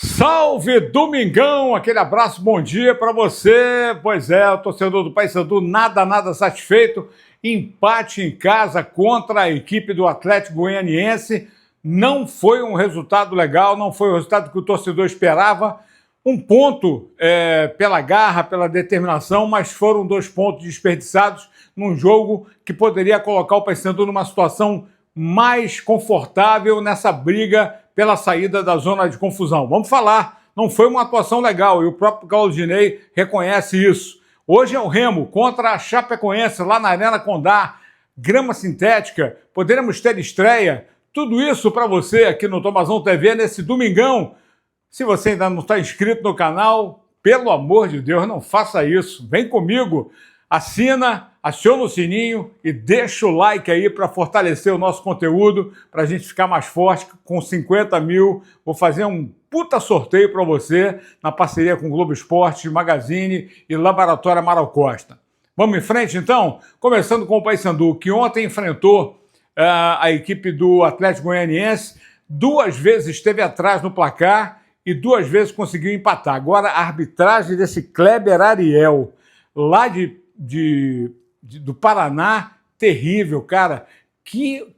Salve Domingão, aquele abraço, bom dia para você. Pois é, o torcedor do Paysandu nada satisfeito. Empate em casa contra a equipe do Atlético Goianiense. Não foi um resultado legal, não foi o resultado que o torcedor esperava. Um ponto pela garra, pela determinação, mas foram 2 pontos desperdiçados num jogo que poderia colocar o Paysandu numa situação mais confortável nessa briga pela saída da zona de confusão. Vamos falar, não foi uma atuação legal e o próprio Claudinei reconhece isso. Hoje é o Remo contra a Chapecoense lá na Arena Condá, grama sintética, poderemos ter estreia, tudo isso para você aqui no Tomazão TV nesse domingão. Se você ainda não está inscrito no canal, pelo amor de Deus, não faça isso, vem comigo. Assina, aciona o sininho e deixa o like aí para fortalecer o nosso conteúdo, para a gente ficar mais forte. Com 50 mil, vou fazer um puta sorteio para você, na parceria com o Globo Esporte, Magazine e Laboratório Amaral Costa. Vamos em frente, então? Começando com o Paysandu, que ontem enfrentou a equipe do Atlético Goianiense, 2 vezes esteve atrás no placar e 2 vezes conseguiu empatar. Agora, a arbitragem desse Kleber Ariel, lá do Paraná, terrível, cara. Que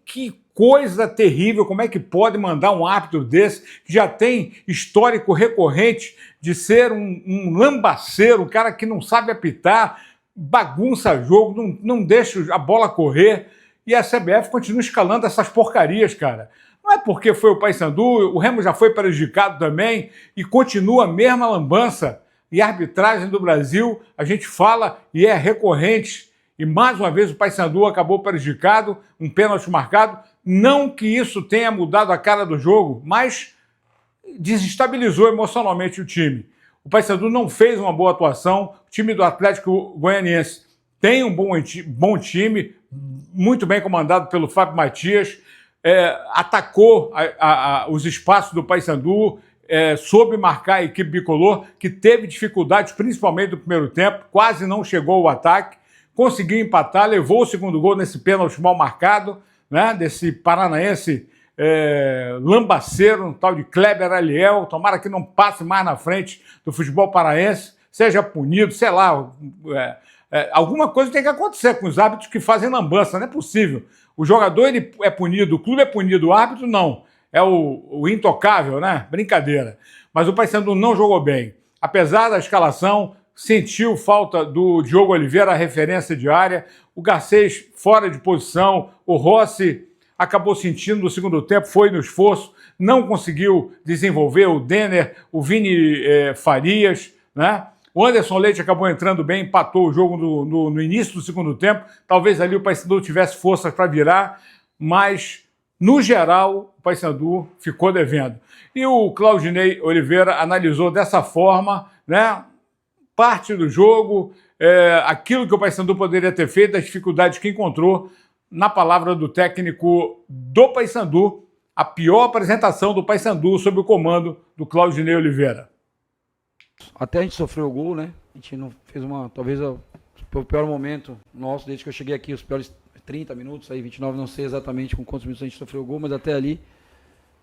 coisa terrível. Como é que pode mandar um árbitro desse, que já tem histórico recorrente de ser um lambaceiro, um cara que não sabe apitar, bagunça jogo, não deixa a bola correr, e a CBF continua escalando essas porcarias, cara. Não é porque foi o Paysandu, o Remo já foi prejudicado também, e continua a mesma lambança. E a arbitragem do Brasil, a gente fala e é recorrente. E mais uma vez o Paysandu acabou prejudicado, um pênalti marcado. Não que isso tenha mudado a cara do jogo, mas desestabilizou emocionalmente o time. O Paysandu não fez uma boa atuação. O time do Atlético Goianiense tem um bom time, muito bem comandado pelo Fábio Matias. Atacou os espaços do Paysandu, soube marcar a equipe bicolor, que teve dificuldades, principalmente no primeiro tempo, quase não chegou ao ataque, conseguiu empatar, levou o segundo gol nesse pênalti mal marcado, né, desse paranaense lambaceiro, um tal de Kleber Ariel. Tomara que não passe mais na frente do futebol paraense, seja punido, sei lá, alguma coisa tem que acontecer com os árbitros que fazem lambança, não é possível. O jogador ele é punido, o clube é punido, o árbitro não. É o intocável, né? Brincadeira. Mas o Paysandu não jogou bem. Apesar da escalação, sentiu falta do Diogo Oliveira, a referência diária. O Garcês fora de posição. O Rossi acabou sentindo no segundo tempo, foi no esforço, não conseguiu desenvolver. O Denner, o Vini Farias, né? O Anderson Leite acabou entrando bem, empatou o jogo no início do segundo tempo. Talvez ali o Paysandu tivesse força para virar, mas no geral, o Paysandu ficou devendo. E o Claudinei Oliveira analisou dessa forma, né, parte do jogo, aquilo que o Paysandu poderia ter feito, as dificuldades que encontrou, na palavra do técnico do Paysandu, a pior apresentação do Paysandu sob o comando do Claudinei Oliveira. Até a gente sofreu o gol, né? A gente não fez talvez o pior momento nosso desde que eu cheguei aqui, os piores 30 minutos, aí 29, não sei exatamente com quantos minutos a gente sofreu o gol, mas até ali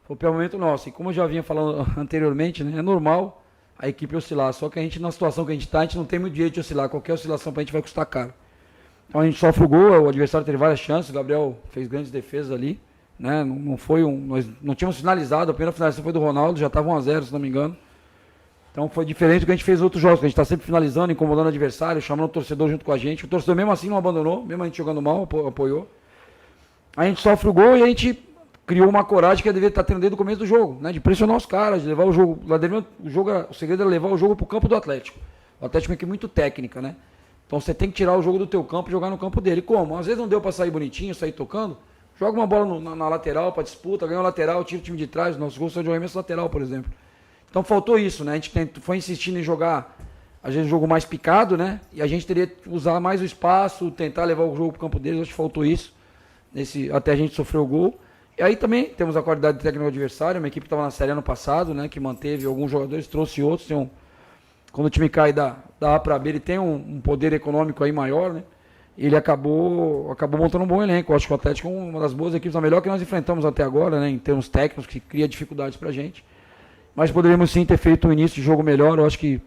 foi o pior momento nosso. E como eu já vinha falando anteriormente, né, é normal a equipe oscilar, só que a gente, na situação que a gente não tem muito direito de oscilar, qualquer oscilação pra gente vai custar caro. Então a gente sofre o gol, o adversário teve várias chances, o Gabriel fez grandes defesas ali, né, nós não tínhamos finalizado, a primeira finalização foi do Ronaldo, já estava 1-0, se não me engano. Então foi diferente do que a gente fez em outros jogos, que a gente está sempre finalizando, incomodando o adversário, chamando o torcedor junto com a gente. O torcedor mesmo assim não abandonou, mesmo a gente jogando mal, apoiou. A gente sofre o gol e a gente criou uma coragem que a deveria estar tendo desde o começo do jogo, né? De pressionar os caras, de levar o jogo. O segredo era levar o jogo para o campo do Atlético. O Atlético é uma equipe muito técnica, né? Então você tem que tirar o jogo do teu campo e jogar no campo dele. Como? Às vezes não deu para sair bonitinho, sair tocando. Joga uma bola na lateral para disputa, ganha o lateral, tira o time de trás. Nossos gols são de um arremesso lateral, por exemplo. Então faltou isso, né? A gente foi insistindo em jogar, às vezes, um jogo mais picado, né? E a gente teria que usar mais o espaço, tentar levar o jogo para o campo deles. Acho que faltou isso, até a gente sofrer o gol. E aí também temos a qualidade técnica do adversário, uma equipe que estava na Série ano passado, né? Que manteve alguns jogadores, trouxe outros. Quando o time cai da A para B, ele tem um poder econômico aí maior, né? Ele acabou montando um bom elenco. Eu acho que o Atlético é uma das boas equipes, a melhor que nós enfrentamos até agora, né? Em termos técnicos, que cria dificuldades para a gente. mas poderíamos sim ter feito um início de jogo melhor. Eu acho que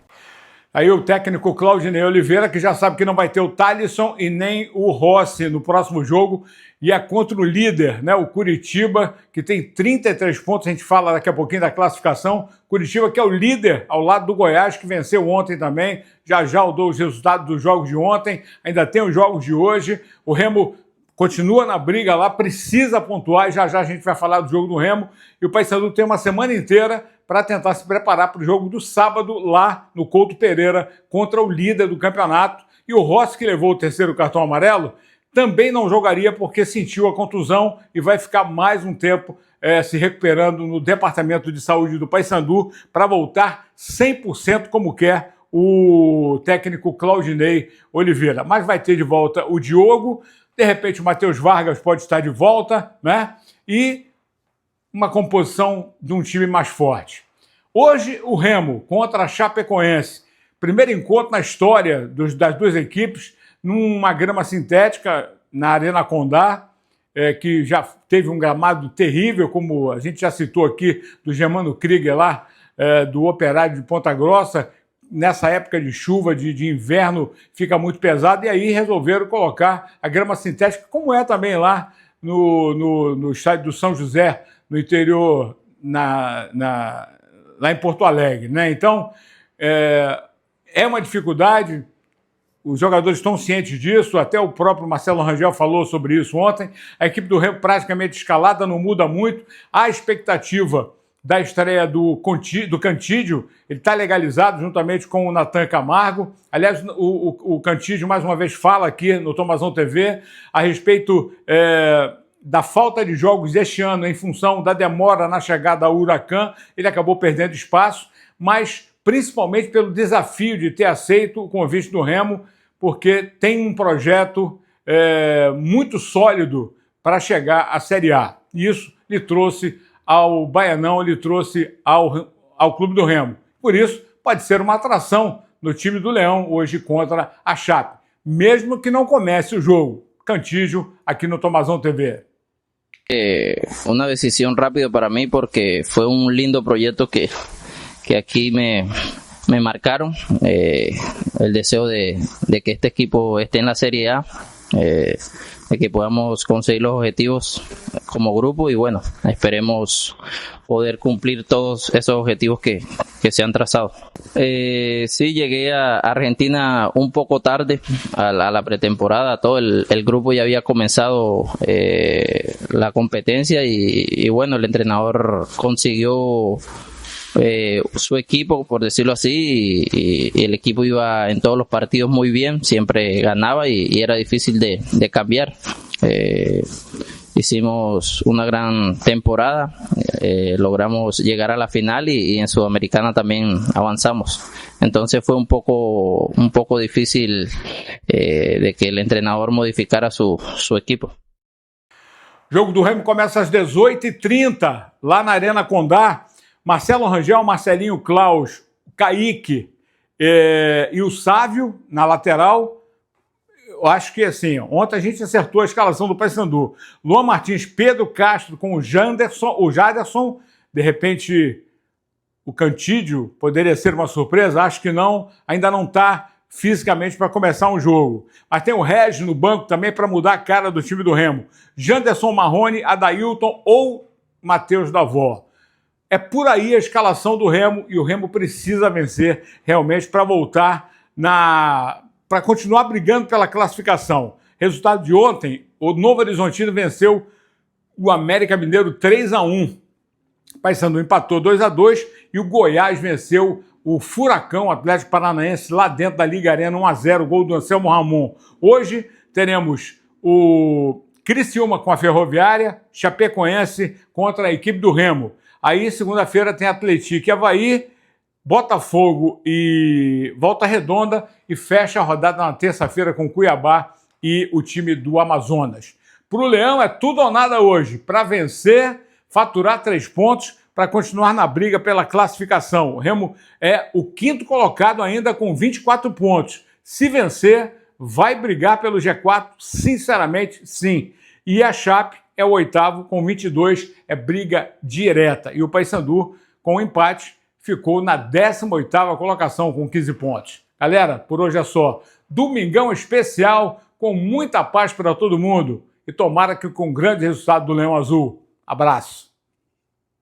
aí o técnico Claudinei Oliveira, que já sabe que não vai ter o Thalisson e nem o Rossi no próximo jogo, e é contra o líder, né, o Curitiba, que tem 33 pontos, a gente fala daqui a pouquinho da classificação. Curitiba que é o líder ao lado do Goiás, que venceu ontem também. Já eu dou os resultados dos jogos de ontem, ainda tem os jogos de hoje. O Remo continua na briga lá, precisa pontuar, e já a gente vai falar do jogo do Remo. E o Paysandu tem uma semana inteira para tentar se preparar para o jogo do sábado lá no Couto Pereira contra o líder do campeonato. E o Rossi, que levou o terceiro cartão amarelo, também não jogaria porque sentiu a contusão e vai ficar mais um tempo se recuperando no Departamento de Saúde do Paysandu para voltar 100% como quer o técnico Claudinei Oliveira. Mas vai ter de volta o Diogo, de repente o Matheus Vargas pode estar de volta, né? E uma composição de um time mais forte. Hoje, o Remo contra a Chapecoense. Primeiro encontro na história das duas equipes, numa grama sintética na Arena Condá, que já teve um gramado terrível, como a gente já citou aqui, do Germano Krieger lá, do Operário de Ponta Grossa. Nessa época de chuva, de inverno, fica muito pesado, e aí resolveram colocar a grama sintética, como é também lá no estádio do São José, no interior, lá em Porto Alegre, né? Então, é uma dificuldade, os jogadores estão cientes disso, até o próprio Marcelo Rangel falou sobre isso ontem. A equipe do Remo praticamente escalada, não muda muito. A expectativa da estreia do Cantídio, ele está legalizado juntamente com o Natan Camargo. Aliás, o Cantídio, mais uma vez, fala aqui no Tomazão TV a respeito da falta de jogos deste ano em função da demora na chegada ao Huracan. Ele acabou perdendo espaço, mas principalmente pelo desafio de ter aceito o convite do Remo, porque tem um projeto muito sólido para chegar à Série A. E isso lhe trouxe ao Baianão, lhe trouxe ao Clube do Remo. Por isso, pode ser uma atração no time do Leão hoje contra a Chape, mesmo que não comece o jogo. Cantígio, aqui no Tomazão TV. Una decisión rápida para mí porque fue un lindo proyecto que aquí me marcaron, el deseo de que este equipo esté en la Serie A, de que podamos conseguir los objetivos como grupo y bueno, esperemos poder cumplir todos esos objetivos que se han trazado. Sí, llegué a Argentina un poco tarde a la pretemporada, todo el grupo ya había comenzado la competencia y bueno, el entrenador consiguió su equipo, por decirlo así, y el equipo iba en todos los partidos muy bien, siempre ganaba y era difícil de cambiar. Hicimos una gran temporada, logramos llegar a la final y en Sudamericana también avanzamos. Entonces fue un poco difícil de que el entrenador modificara su equipo. O jogo do Remo começa às 18h30, lá na Arena Condá. Marcelo Rangel, Marcelinho Klaus, Kaique e o Sávio na lateral. Eu acho que assim, ontem a gente acertou a escalação do Paysandu. Luan Martins, Pedro Castro com o Jaderson, de repente o Cantídio poderia ser uma surpresa, acho que não, ainda não está fisicamente para começar um jogo. Mas tem o Regis no banco também para mudar a cara do time do Remo. Janderson Marrone, Adailton ou Matheus Davó. É por aí a escalação do Remo e o Remo precisa vencer realmente para voltar para continuar brigando pela classificação. Resultado de ontem, o Novo Horizontino venceu o América Mineiro 3-1. Paysandu empatou 2-2 e o Goiás venceu o Furacão Atlético Paranaense lá dentro da Liga Arena 1-0, gol do Anselmo Ramon. Hoje teremos o Criciúma com a Ferroviária, Chapecoense contra a equipe do Remo. Aí, segunda-feira, tem Atlético e Avaí, Botafogo e Volta Redonda e fecha a rodada na terça-feira com Cuiabá e o time do Amazonas. Para o Leão é tudo ou nada hoje, para vencer, faturar 3 pontos, para continuar na briga pela classificação. O Remo é o 5º colocado ainda com 24 pontos. Se vencer, vai brigar pelo G4, sinceramente, sim. E a Chape é o 8º com 22, é briga direta. E o Paysandu, com o empate, ficou na 18ª colocação com 15 pontos. Galera, por hoje é só. Domingão especial, com muita paz para todo mundo. E tomara que com grande resultado do Leão Azul. Abraço.